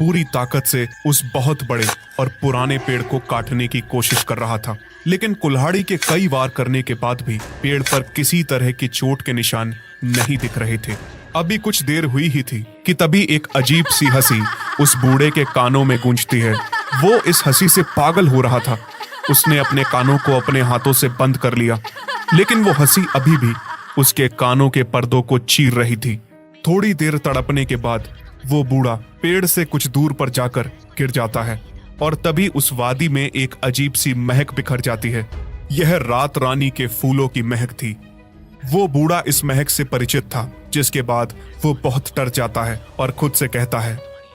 पूरी ताकत से उस बहुत बड़े और पुराने पेड़ को काटने की कोशिश कर रहा था, लेकिन कुल्हाड़ी के कई वार करने के बाद भी पेड़ पर किसी तरह की चोट के निशान नहीं दिख रहे थे। अभी कुछ देर हुई ही थी कि तभी एक अजीब सी हंसी उस बूढ़े के कानों में गूंजती है। वो इस हंसी से पागल हो रहा था। उसने अपने कानों को अपने हाथों से बंद कर लिया, लेकिन वो हंसी अभी भी उसके कानों के पर्दों को चीर रही थी। थोड़ी देर तड़पने के बाद वो बूढ़ा पेड़ से कुछ दूर पर जाकर गिर जाता है और तभी उस वादी में एक अजीब सी महक बिखर जाती है। यह रात रानी के फूलों की महक थी। वो बूढ़ा इस महक से परिचित था, जिसके बाद वो बहुत डर जाता है और खुद से कहता है,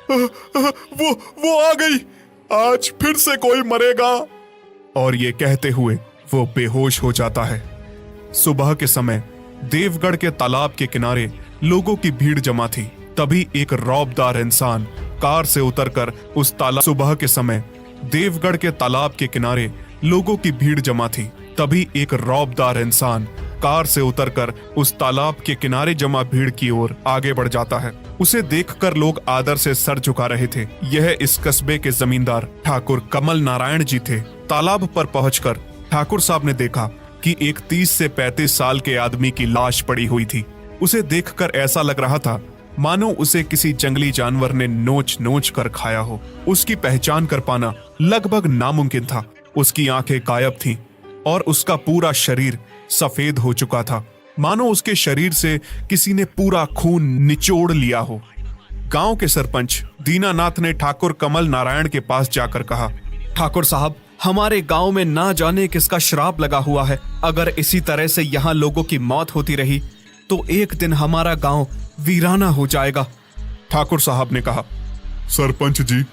वो आ गई, आज फिर से कोई मरेगा। और ये कहते हुए वो बेहोश हो जाता है। सुबह के समय देवगढ़ के तालाब के किनारे लोगों की भीड़ जमा थी। तभी एक रौबदार इंसान कार से उतरकर उस तालाब सुबह के समय देवगढ़ के तालाब के किनारे लोगों की भीड़ जमा थी। तभी एक रौबदार इंसान कार से उतरकर उस तालाब के किनारे जमा भीड़ की ओर आगे बढ़ जाता है। उसे देखकर लोग आदर से सर झुका रहे थे। यह इस कस्बे के जमींदार ठाकुर कमल नारायण जी थे। तालाब पर पहुंचकर ठाकुर साहब ने देखा कि एक 30 से 35 साल के आदमी की लाश पड़ी हुई थी। उसे देखकर ऐसा लग रहा था मानो उसे किसी जंगली जानवर ने नोच नोच कर खाया हो। उसकी पहचान कर पाना लगभग नामुमकिन था। उसकी आंखें गायब थीं और उसका पूरा शरीर सफेद हो चुका था, मानो उसके शरीर से किसी ने पूरा खून निचोड़ लिया हो। गांव के सरपंच दीनानाथ ने ठाकुर कमल नारायण के पास जाकर कहा, ठाकुर साहब, हमारे गांव में ना जाने किसका श्राप लगा हुआ है। अगर इसी तरह से यहाँ लोगों की मौत होती रही तो एक दिन हमारा गांव वीराना हो जाएगा। ठाकुर साहब ने कहा, सरपंच जी,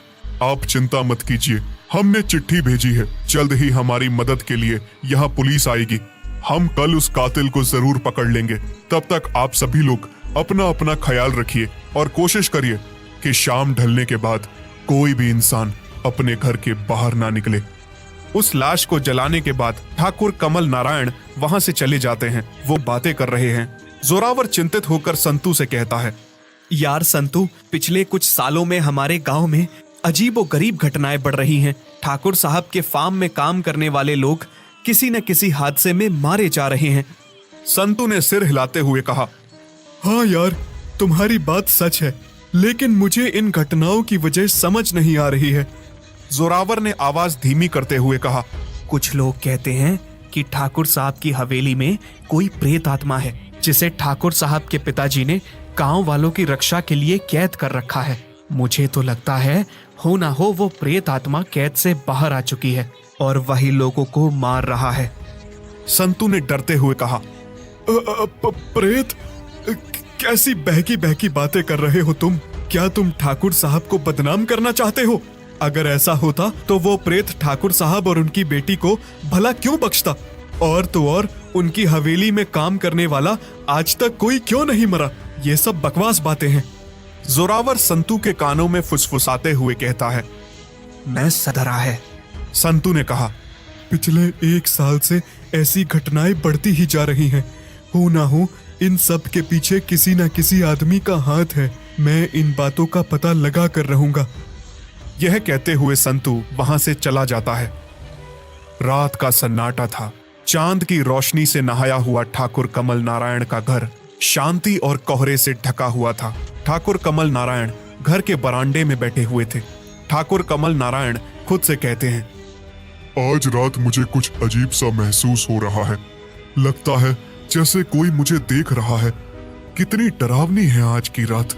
आप चिंता मत कीजिए, हमने चिट्ठी भेजी है। जल्द ही हमारी मदद के लिए यहाँ पुलिस आएगी। हम कल उस कातिल को जरूर पकड़ लेंगे। तब तक आप सभी लोग अपना अपना ख्याल रखिए और कोशिश करिए कि शाम ढलने के बाद कोई भी इंसान अपने घर के बाहर ना निकले। उस लाश को जलाने के बाद ठाकुर कमल नारायण वहां से चले जाते हैं। वो बातें कर रहे हैं। जोरावर चिंतित होकर संतू से कहता है, यार संतू, पिछले कुछ सालों में हमारे गांव में अजीबोगरीब घटनाएं बढ़ रही हैं। ठाकुर साहब के फार्म में काम करने वाले लोग किसी न किसी हादसे में मारे जा रहे हैं। संतू ने सिर हिलाते हुए कहा, हाँ यार, तुम्हारी बात सच है, लेकिन मुझे इन घटनाओं की वजह समझ नहीं आ रही है। जोरावर ने आवाज धीमी करते हुए कहा, कुछ लोग कहते हैं कि ठाकुर साहब की हवेली में कोई प्रेत आत्मा है, जिसे ठाकुर साहब के पिताजी ने गांव वालों की रक्षा के लिए कैद कर रखा है। मुझे तो लगता है हो ना हो वो प्रेत आत्मा कैद से बाहर आ चुकी है और वही लोगों को मार रहा है। संतू ने डरते हुए कहा, प्रेत? कैसी बहकी बहकी बातें कर रहे हो तुम? क्या तुम ठाकुर साहब को बदनाम करना चाहते हो? अगर ऐसा होता तो वो प्रेत ठाकुर साहब और उनकी बेटी को भला क्यों बख्शता? और तो और उनकी हवेली में काम करने वाला आज तक कोई क्यों नहीं मरा? ये सब बकवास बातें हैं। जोरावर संतू के कानों में फुसफुसाते हुए कहता है, मैं सदरा है। संतू ने कहा, पिछले 1 साल से ऐसी घटनाएं बढ़ती ही जा रही हैं। हो ना हो इन सब के पीछे किसी न किसी आदमी का हाथ है। मैं इन बातों का पता लगा कर रहूंगा। यह कहते हुए संतू वहां से चला जाता है। रात का सन्नाटा था। चांद की रोशनी से नहाया हुआ ठाकुर कमल नारायण का घर शांति और कोहरे से ढका हुआ था। ठाकुर कमल नारायण घर के बरामदे में बैठे हुए थे। ठाकुर कमल नारायण खुद से कहते हैं, आज रात मुझे कुछ अजीब सा महसूस हो रहा है। लगता है जैसे कोई मुझे देख रहा है। कितनी डरावनी है आज की रात।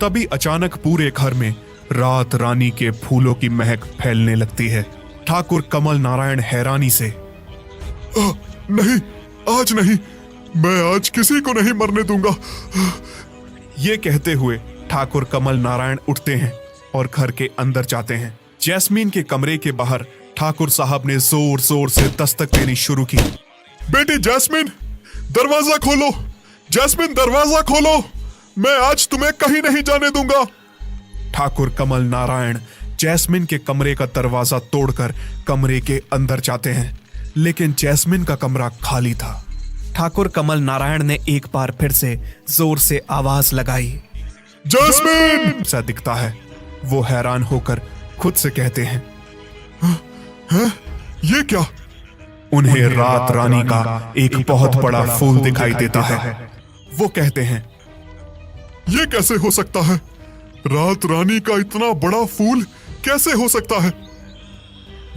तभी अचानक पूरे घर में रात रानी के फूलों की महक फैलने लगती है। ठाकुर कमल नारायण हैरानी से, नहीं, आज नहीं, मैं आज किसी को नहीं मरने दूंगा। ये कहते हुए ठाकुर कमल नारायण उठते हैं और घर के अंदर जाते हैं। जैस्मीन के कमरे के बाहर ठाकुर साहब ने जोर जोर से दस्तक देनी शुरू की। बेटी जैस्मीन, दरवाजा खोलो। जैस्मीन, दरवाजा खोलो। मैं आज तुम्हें कहीं नहीं जाने दूंगा। ठाकुर कमल नारायण जैस्मिन के कमरे का दरवाजा तोड़कर कमरे के अंदर जाते हैं, लेकिन जैस्मिन का कमरा खाली था। ठाकुर कमल नारायण ने एक बार फिर से जोर से आवाज लगाई, जैस्मिन! सा दिखता है। वो हैरान होकर खुद से कहते हैं, ये क्या? उन्हें रात रानी का एक बहुत बड़ा फूल दिखाई देता है। वो कहते हैं, ये कैसे हो सकता है? रात रानी का इतना बड़ा फूल कैसे हो सकता है?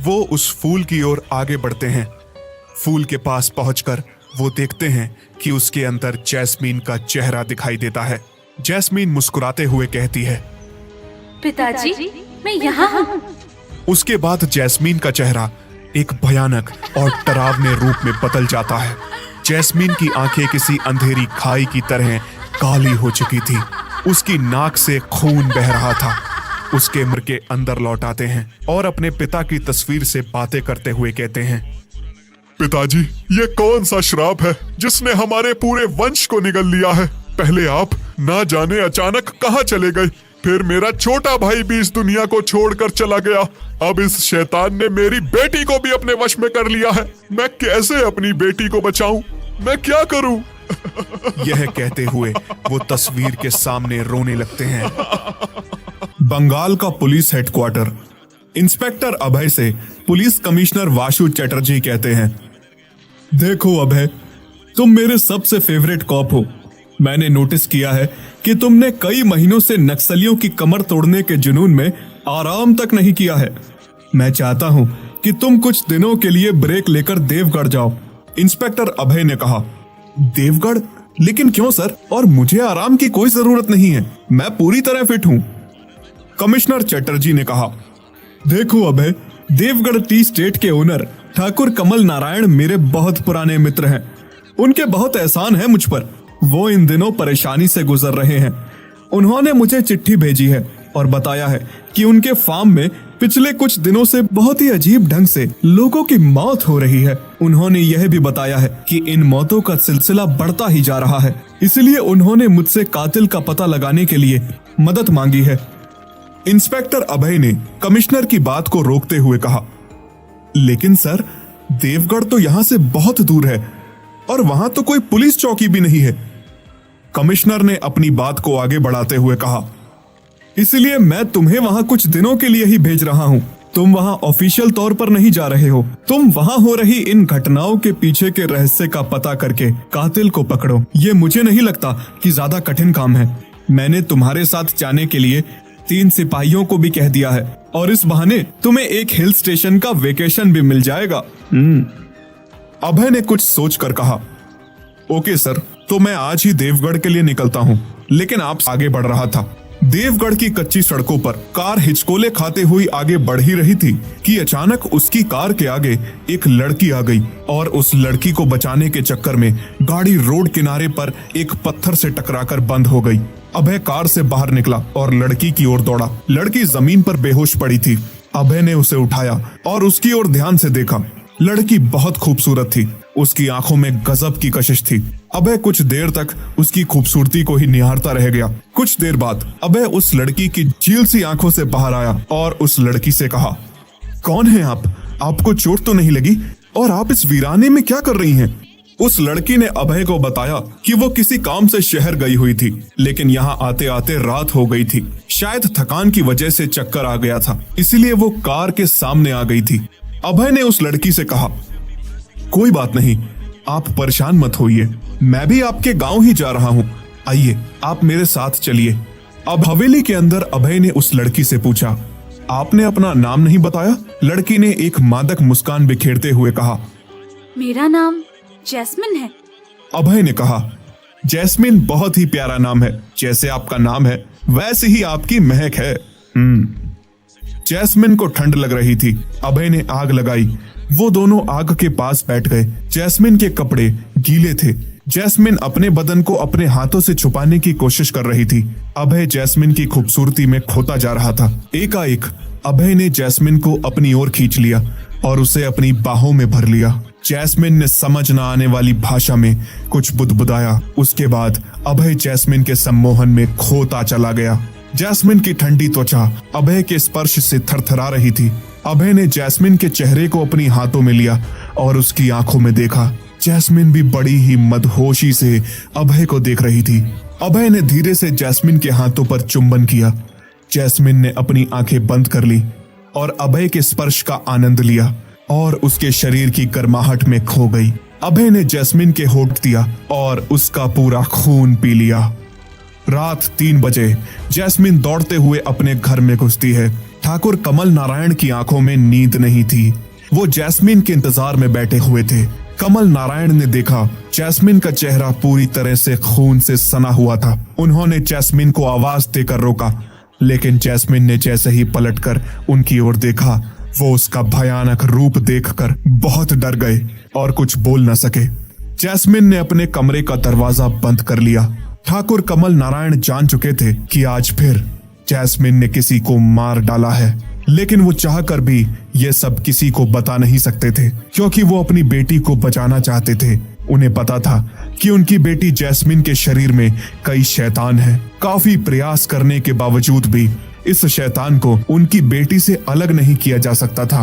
वो उस फूल की ओर आगे बढ़ते हैं। फूल के पास पहुंचकर वो देखते हैं कि उसके अंदर जैस्मीन का चेहरा दिखाई देता है। जैस्मीन मुस्कुराते हुए कहती है, पिताजी, मैं यहाँ हूँ। उसके बाद जैस्मीन का चेहरा एक भयानक और डरावने रूप में बदल जाता है। जैस्मीन की आंखें किसी अंधेरी खाई की तरह काली हो चुकी थी। उसकी नाक से खून बह रहा था। उसके मुंह के अंदर लौट आते हैं और अपने पिता की तस्वीर से बातें करते हुए कहते हैं, पिताजी, ये कौन सा श्राप है जिसने हमारे पूरे वंश को निगल लिया है? पहले आप ना जाने अचानक कहाँ चले गए, फिर मेरा छोटा भाई भी इस दुनिया को छोड़कर चला गया। अब इस शैतान ने मेरी बेटी को भी अपने वश में कर लिया है। मैं कैसे अपनी बेटी को बचाऊं? मैं क्या करूं? यह कहते हुए वो तस्वीर के सामने रोने लगते हैं। बंगाल का पुलिस हेडक्वार्टर। इंस्पेक्टर अभय से पुलिस कमिश्नर वासु चटर्जी कहते हैं, देखो अभय, तुम मेरे सबसे फेवरेट कॉप हो। मैंने नोटिस किया है कि तुमने कई महीनों से नक्सलियों की कमर तोड़ने के जुनून में आराम तक नहीं किया है। मैं चाहता हूं कि तुम कुछ दिनों के लिए ब्रेक लेकर देवगढ़ जाओ। इंस्पेक्टर अभय ने कहा, देवगढ़? लेकिन क्यों सर? और मुझे आराम की कोई जरूरत नहीं है, मैं पूरी तरह फिट हूं। कमिश्नर चटर्जी ने कहा, देखो अभय, देवगढ़ टी स्टेट के ओनर ठाकुर कमल नारायण मेरे बहुत पुराने मित्र हैं। उनके बहुत एहसान है मुझ पर। वो इन दिनों परेशानी से गुजर रहे हैं। उन्होंने मुझे चिट्ठी भेजी है और बताया है कि उनके फार्म में पिछले कुछ दिनों से बहुत ही अजीब ढंग से लोगों की मौत हो रही है। उन्होंने यह भी बताया है कि इन मौतों का सिलसिला बढ़ता ही जा रहा है। इसलिए उन्होंने मुझसे कातिल का पता लगाने के लिए मदद मांगी है। इंस्पेक्टर अभय ने कमिश्नर की बात को रोकते हुए कहा, लेकिन सर, देवगढ़ तो यहां से बहुत दूर है और वहां तो कोई पुलिस चौकी भी नहीं है। कमिश्नर ने अपनी बात को आगे बढ़ाते हुए कहा, इसलिए मैं तुम्हें वहां कुछ दिनों के लिए ही भेज रहा हूं। तुम वहां ऑफिशियल तौर पर नहीं जा रहे हो। तुम वहां हो रही इन घटनाओं के पीछे के रहस्य का पता करके कातिल को पकड़ो। ये मुझे नहीं लगता कि ज्यादा कठिन काम है। मैंने तुम्हारे साथ जाने के लिए 3 सिपाहियों को भी कह दिया है और इस बहाने तुम्हें एक हिल स्टेशन का वेकेशन भी मिल जाएगा। अभय ने कुछ सोचकर कहा, ओके सर, तो मैं आज ही देवगढ़ के लिए निकलता हूँ। लेकिन आप आगे बढ़ रहा था। देवगढ़ की कच्ची सड़कों पर कार हिचकोले खाते हुई आगे बढ़ ही रही थी कि अचानक उसकी कार के आगे एक लड़की आ गई और उस लड़की को बचाने के चक्कर में गाड़ी रोड किनारे पर एक पत्थर से टकराकर बंद हो गई। अभय कार से बाहर निकला और लड़की की ओर दौड़ा। लड़की जमीन पर बेहोश पड़ी थी। अभय ने उसे उठाया और उसकी ओर ध्यान से देखा। लड़की बहुत खूबसूरत थी। उसकी आंखों में गजब की कशिश थी। अभय कुछ देर तक उसकी खूबसूरती को ही निहारता रह गया। कुछ देर बाद अभय उस लड़की की झील सी आंखों से बाहर आया और उस लड़की से कहा, कौन है आप? आपको चोट तो नहीं लगी? और आप इस वीराने में क्या कर रही हैं? उस लड़की ने अभय को बताया कि वो किसी काम से शहर गई हुई थी, लेकिन यहाँ आते आते रात हो गई थी। शायद थकान की वजह से चक्कर आ गया था, इसलिए वो कार के सामने आ गई थी। अभय ने उस लड़की से कहा, कोई बात नहीं, आप परेशान मत होइए, मैं भी आपके गांव ही जा रहा हूँ। आइए, आप मेरे साथ चलिए। अब हवेली के अंदर अभय ने उस लड़की से पूछा, आपने अपना नाम नहीं बताया? लड़की ने एक मादक मुस्कान बिखेरते हुए कहा, मेरा नाम जैस्मिन है। अभय ने कहा, जैस्मिन बहुत ही प्यारा नाम है। जैसे आपका नाम है वैसे ही आपकी महक है। जैस्मिन को ठंड लग रही थी। अभय ने आग लगाई। वो दोनों आग के पास बैठ गए। जैस्मिन के कपड़े गीले थे। जैस्मिन अपने बदन को अपने हाथों से छुपाने की कोशिश कर रही थी। अभय जैस्मिन की खूबसूरती में खोता जा रहा था। एकाएक अभय ने जैस्मिन को अपनी ओर खींच लिया और उसे अपनी बाहों में भर लिया। जैस्मिन ने समझ न आने वाली भाषा में कुछ बुदबुदाया। उसके बाद अभय जैस्मिन के सम्मोहन में खोता चला गया। जैस्मिन की ठंडी त्वचा अभय के स्पर्श से थरथरा रही थी। अभय ने जैस्मिन के चेहरे को अपनी हाथों में लिया और उसकी आंखों में देखा। जैस्मिन भी बड़ी ही मदहोशी से अभय को देख रही थी। अभय ने धीरे से जैस्मिन के हाथों पर चुंबन किया। जैस्मिन ने अपनी आंखें बंद कर ली और अभय के स्पर्श का आनंद लिया और उसके शरीर की गर्माहट में खो गई। अभय ने जैस्मिन के होठ दिया और उसका पूरा खून पी लिया। रात 3 बजे जैस्मिन दौड़ते हुए अपने घर में घुसती है। ठाकुर कमल नारायण की आंखों में नींद नहीं थी। वो जैस्मिन के इंतजार में बैठे हुए थे। कमल नारायण ने देखा जैस्मिन का चेहरा पूरी तरह से खून से सना हुआ था। उन्होंने जैस्मिन को आवाज देकर रोका, लेकिन जैस्मिन ने जैसे ही पलटकर उनकी ओर देखा, वो उसका भयानक रूप देखकर बहुत डर गए और कुछ बोल न सके। जैस्मिन ने अपने कमरे का दरवाजा बंद कर लिया। ठाकुर कमल नारायण जान चुके थे कि आज फिर जैस्मिन ने किसी को मार डाला है, लेकिन वो चाहकर भी ये सब किसी को बता नहीं सकते थे, क्योंकि वो अपनी बेटी को बचाना चाहते थे। उन्हें पता था कि उनकी बेटी जैस्मिन के शरीर में कई शैतान हैं। काफी प्रयास करने के बावजूद भी इस शैतान को उनकी बेटी से अलग नहीं किया जा सकता था।